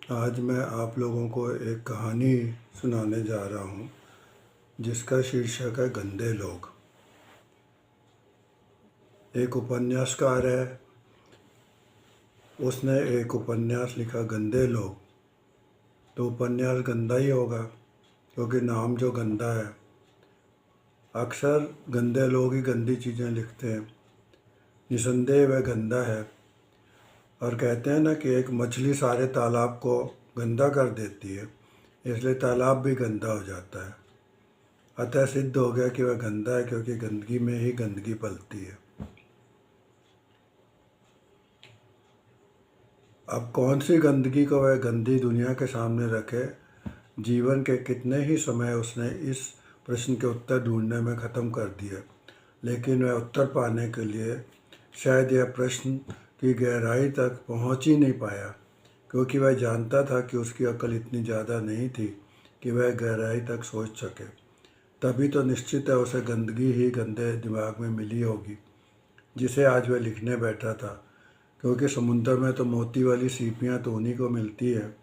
आज मैं आप लोगों को एक कहानी सुनाने जा रहा हूँ जिसका शीर्षक है गंदे लोग। एक उपन्यासकार है, उसने एक उपन्यास लिखा गंदे लोग। तो उपन्यास गंदा ही होगा क्योंकि नाम जो गंदा है। अक्सर गंदे लोग ही गंदी चीज़ें लिखते हैं। निसंदेह वह गंदा है। और कहते हैं ना कि एक मछली सारे तालाब को गंदा कर देती है, इसलिए तालाब भी गंदा हो जाता है। अतः सिद्ध हो गया कि वह गंदा है क्योंकि गंदगी में ही गंदगी पलती है। अब कौन सी गंदगी को वह गंदी दुनिया के सामने रखे। जीवन के कितने ही समय उसने इस प्रश्न के उत्तर ढूंढने में ख़त्म कर दिया, लेकिन वह उत्तर पाने के लिए शायद यह प्रश्न की गहराई तक पहुंच ही नहीं पाया, क्योंकि वह जानता था कि उसकी अकल इतनी ज़्यादा नहीं थी कि वह गहराई तक सोच सके। तभी तो निश्चित है उसे गंदगी ही गंदे दिमाग में मिली होगी जिसे आज वह लिखने बैठा था, क्योंकि समुद्र में तो मोती वाली सीपियाँ तो उन्हीं को मिलती है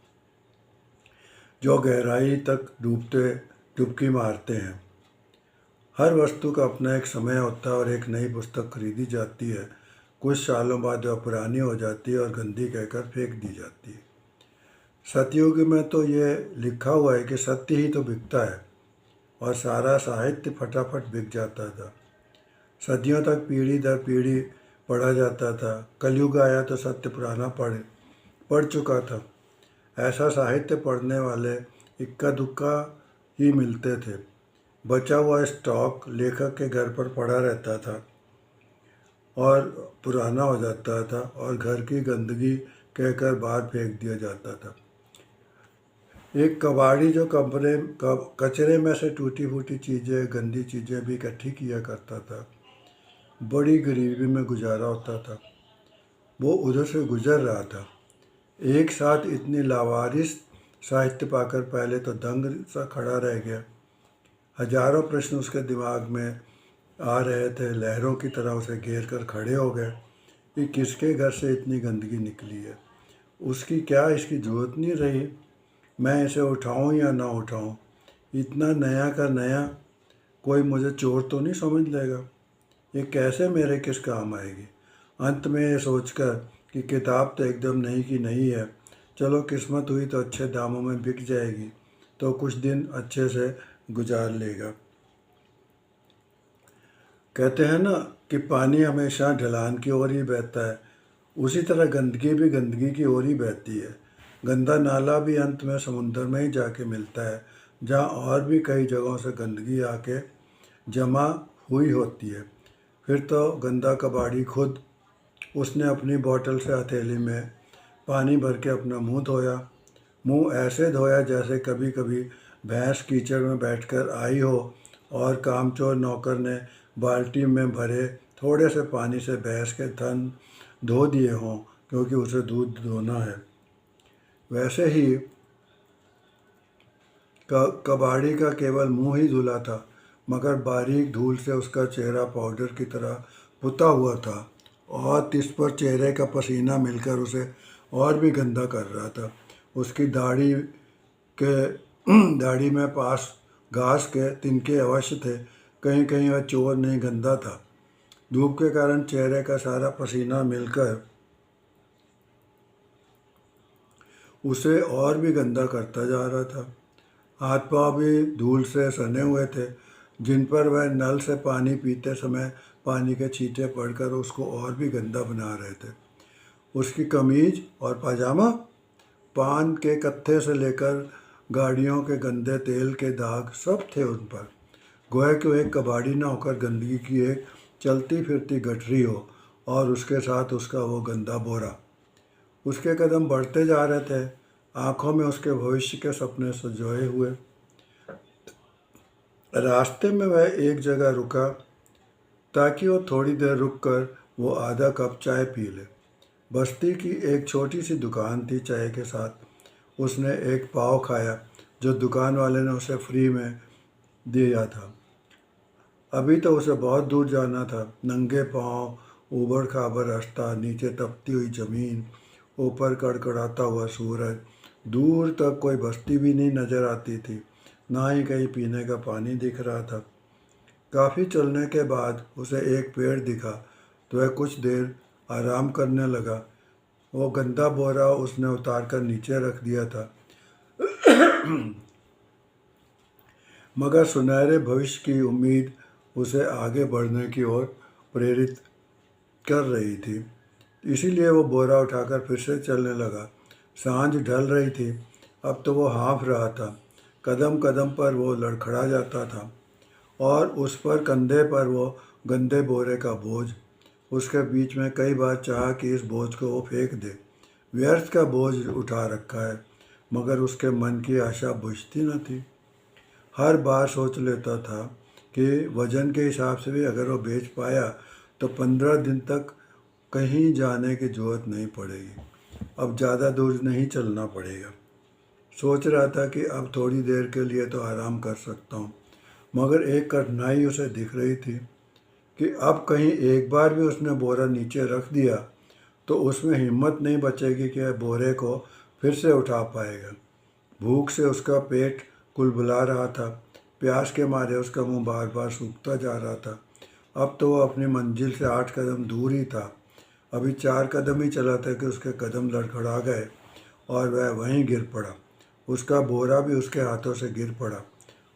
जो गहराई तक डुबकी मारते हैं। हर वस्तु का अपना एक समय होता है और एक नई पुस्तक खरीदी जाती है, कुछ सालों बाद वह पुरानी हो जाती है और गंदी कहकर फेंक दी जाती है। सतयुग में तो ये लिखा हुआ है कि सत्य ही तो बिकता है और सारा साहित्य फटाफट बिक जाता था। सदियों तक पीढ़ी दर पीढ़ी पढ़ा जाता था। कलयुग आया तो सत्य पुराना पढ़ चुका था। ऐसा साहित्य पढ़ने वाले इक्का दुक्का ही मिलते थे। बचा हुआ स्टॉक लेखक के घर पर पड़ा रहता था और पुराना हो जाता था और घर की गंदगी कहकर बाहर फेंक दिया जाता था। एक कबाड़ी जो कचरे में से टूटी फूटी चीज़ें, गंदी चीज़ें भी इकट्ठी किया करता था। बड़ी गरीबी में गुजारा होता था। वो उधर से गुजर रहा था। एक साथ इतनी लावारिस साहित्य पाकर पहले तो दंग सा खड़ा रह गया। हजारों प्रश्न उसके दिमाग में आ रहे थे, लहरों की तरह उसे घेर कर खड़े हो गए कि किसके घर से इतनी गंदगी निकली है। उसकी क्या इसकी जरूरत नहीं रही। मैं इसे उठाऊं या ना उठाऊं, इतना नया का नया कोई मुझे चोर तो नहीं समझ लेगा। ये कैसे मेरे किस काम आएगी। अंत में ये सोचकर कि किताब तो एकदम नहीं की नहीं है, चलो किस्मत हुई तो अच्छे दामों में बिक जाएगी तो कुछ दिन अच्छे से गुजार लेगा। कहते हैं ना कि पानी हमेशा ढलान की ओर ही बहता है, उसी तरह गंदगी भी गंदगी की ओर ही बहती है। गंदा नाला भी अंत में समुद्र में ही जाके मिलता है, जहाँ और भी कई जगहों से गंदगी आके जमा हुई होती है। फिर तो गंदा कबाड़ी खुद, उसने अपनी बोतल से हथेली में पानी भर के अपना मुंह धोया। मुंह ऐसे धोया जैसे कभी कभी भैंस कीचड़ में बैठकर आई हो और कामचोर नौकर ने बाल्टी में भरे थोड़े से पानी से भैंस के थन धो दिए हों, क्योंकि उसे दूध धोना है। वैसे ही कबाड़ी का केवल मुंह ही धुला था, मगर बारीक धूल से उसका चेहरा पाउडर की तरह पुता हुआ था और तिस पर चेहरे का पसीना मिलकर उसे और भी गंदा कर रहा था। उसकी के दाढ़ी में पास घास के तिनके अवश्य थे, कहीं कहीं वह चोर नहीं गंदा था। धूप के कारण चेहरे का सारा पसीना मिलकर उसे और भी गंदा करता जा रहा था। हाथ पांव भी धूल से सने हुए थे, जिन पर वह नल से पानी पीते समय पानी के छींटे पड़कर उसको और भी गंदा बना रहे थे। उसकी कमीज और पाजामा, पान के कत्थे से लेकर गाड़ियों के गंदे तेल के दाग सब थे उन पर। गोया कि वो एक कबाड़ी ना होकर गंदगी की एक चलती फिरती गठरी हो और उसके साथ उसका वो गंदा बोरा। उसके कदम बढ़ते जा रहे थे, आंखों में उसके भविष्य के सपने सजोए हुए। रास्ते में वह एक जगह रुका ताकि वो थोड़ी देर रुककर वो आधा कप चाय पी ले। बस्ती की एक छोटी सी दुकान थी चाय के साथ। उसने एक पाव खाया जो दुकान वाले ने उसे फ्री में दिया था। अभी तो उसे बहुत दूर जाना था। नंगे पांव, ऊबड़ खाबड़ रास्ता, नीचे तपती हुई जमीन, ऊपर कड़कड़ाता हुआ सूरज दूर तक कोई बस्ती भी नहीं नजर आती थी, ना ही कहीं पीने का पानी दिख रहा था। काफ़ी चलने के बाद उसे एक पेड़ दिखा तो वह कुछ देर आराम करने लगा। वो गंदा बोरा उसने उतार कर नीचे रख दिया था, मगर सुनहरे भविष्य की उम्मीद उसे आगे बढ़ने की ओर प्रेरित कर रही थी। इसीलिए वो बोरा उठाकर फिर से चलने लगा। सांझ ढल रही थी, अब तो वो हाँफ रहा था। कदम कदम पर वो लड़खड़ा जाता था और उस पर कंधे पर वो गंदे बोरे का बोझ। उसके बीच में कई बार चाहा कि इस बोझ को वो फेंक दे, व्यर्थ का बोझ उठा रखा है, मगर उसके मन की आशा बुझती न थी। हर बार सोच लेता था कि वजन के हिसाब से भी अगर वो बेच पाया तो 15 दिन तक कहीं जाने की जरूरत नहीं पड़ेगी, अब ज़्यादा दूर नहीं चलना पड़ेगा। सोच रहा था कि अब थोड़ी देर के लिए तो आराम कर सकता हूँ, मगर एक कठिनाई उसे दिख रही थी कि अब कहीं एक बार भी उसने बोरा नीचे रख दिया तो उसमें हिम्मत नहीं बचेगी कि वह बोरे को फिर से उठा पाएगा। भूख से उसका पेट कुलबुला रहा था, प्यास के मारे उसका मुंह बार बार सूखता जा रहा था। अब तो वह अपनी मंजिल से 8 कदम दूर ही था। अभी 4 कदम ही चला था कि उसके कदम लड़खड़ा गए और वह वहीं गिर पड़ा। उसका बोरा भी उसके हाथों से गिर पड़ा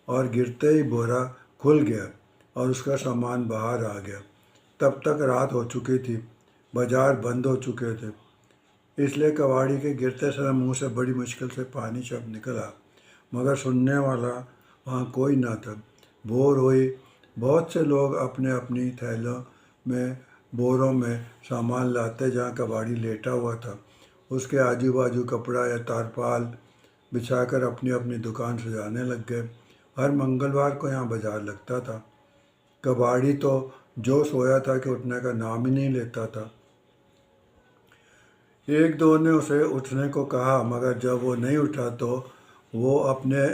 और गिरते ही बोरा खुल गया और उसका सामान बाहर आ गया। तब तक रात हो चुकी थी, बाजार बंद हो चुके थे, इसलिए कबाड़ी के गिरते समय मुंह से बड़ी मुश्किल से पानी शब्द निकला, मगर सुनने वाला वहाँ कोई ना था। भोर हुई, बहुत से लोग अपने अपनी थैलों में बोरों में सामान लाते जहाँ कबाड़ी लेटा हुआ था। उसके आजू बाजू कपड़ा या तारपाल बिछाकर अपनी अपनी दुकान सजाने लग गए। हर मंगलवार को यहाँ बाजार लगता था। कबाड़ी तो जो सोया था कि उठने का नाम ही नहीं लेता था। एक दो ने उसे उठने को कहा, मगर जब वो नहीं उठा तो वो अपने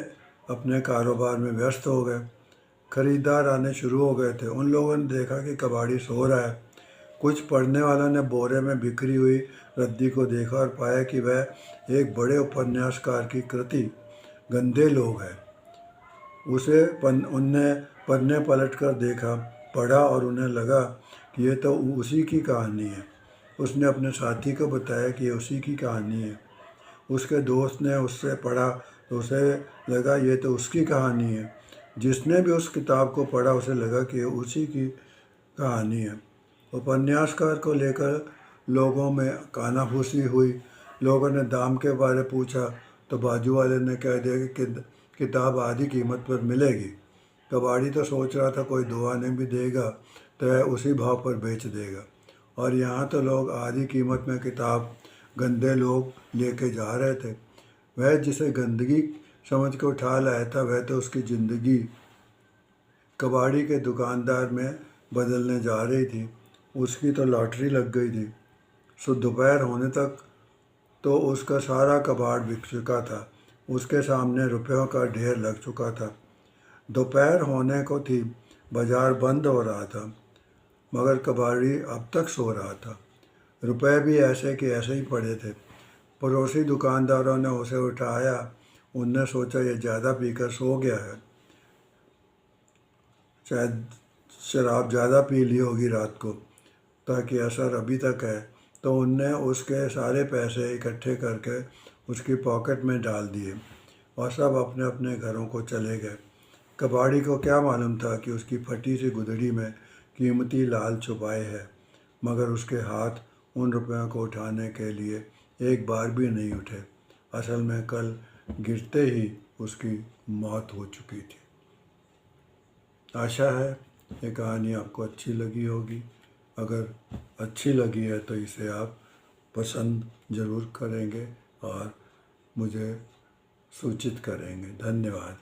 अपने कारोबार में व्यस्त हो गए। खरीदार आने शुरू हो गए थे। उन लोगों ने देखा कि कबाड़ी सो रहा है। कुछ पढ़ने वालों ने बोरे में बिखरी हुई रद्दी को देखा और पाया कि वह एक बड़े उपन्यासकार की कृति गंदे लोग है। उनने पन्ने पलट कर देखा, पढ़ा और उन्हें लगा कि ये तो उसी की कहानी है। उसने अपने साथी को बताया कि ये उसी की कहानी है। उसके दोस्त ने उससे पढ़ा तो उसे लगा ये तो उसकी कहानी है। जिसने भी उस किताब को पढ़ा उसे लगा कि ये उसी की कहानी है। उपन्यासकार को लेकर लोगों में कानाफूसी हुई। लोगों ने दाम के बारे पूछा तो बाजू वाले ने कह दिया कि किताब आधी कीमत पर मिलेगी। कबाड़ी तो सोच रहा था कोई 2 आने भी देगा तो वह उसी भाव पर बेच देगा, और यहाँ तो लोग आधी कीमत में किताब गंदे लोग लेके जा रहे थे। वह जिसे गंदगी समझ के उठा लाया था वह तो उसकी ज़िंदगी कबाड़ी के दुकानदार में बदलने जा रही थी। उसकी तो लॉटरी लग गई थी। सो दोपहर होने तक तो उसका सारा कबाड़ बिक चुका था। उसके सामने रुपयों का ढेर लग चुका था। दोपहर होने को थी, बाजार बंद हो रहा था, मगर कबाड़ी अब तक सो रहा था। रुपए भी ऐसे के ऐसे ही पड़े थे। पड़ोसी दुकानदारों ने उसे उठाया। उनने सोचा ये ज़्यादा पीकर सो गया है, शायद शराब ज़्यादा पी ली होगी रात को, ताकि असर अभी तक है। तो उनने उसके सारे पैसे इकट्ठे करके उसकी पॉकेट में डाल दिए और सब अपने अपने घरों को चले गए। कबाड़ी को क्या मालूम था कि उसकी फटी सी गुदड़ी में कीमती लाल छुपाए है, मगर उसके हाथ उन रुपयों को उठाने के लिए एक बार भी नहीं उठे। असल में कल गिरते ही उसकी मौत हो चुकी थी। आशा है ये कहानी आपको अच्छी लगी होगी। अगर अच्छी लगी है तो इसे आप पसंद ज़रूर करेंगे और मुझे सूचित करेंगे। धन्यवाद।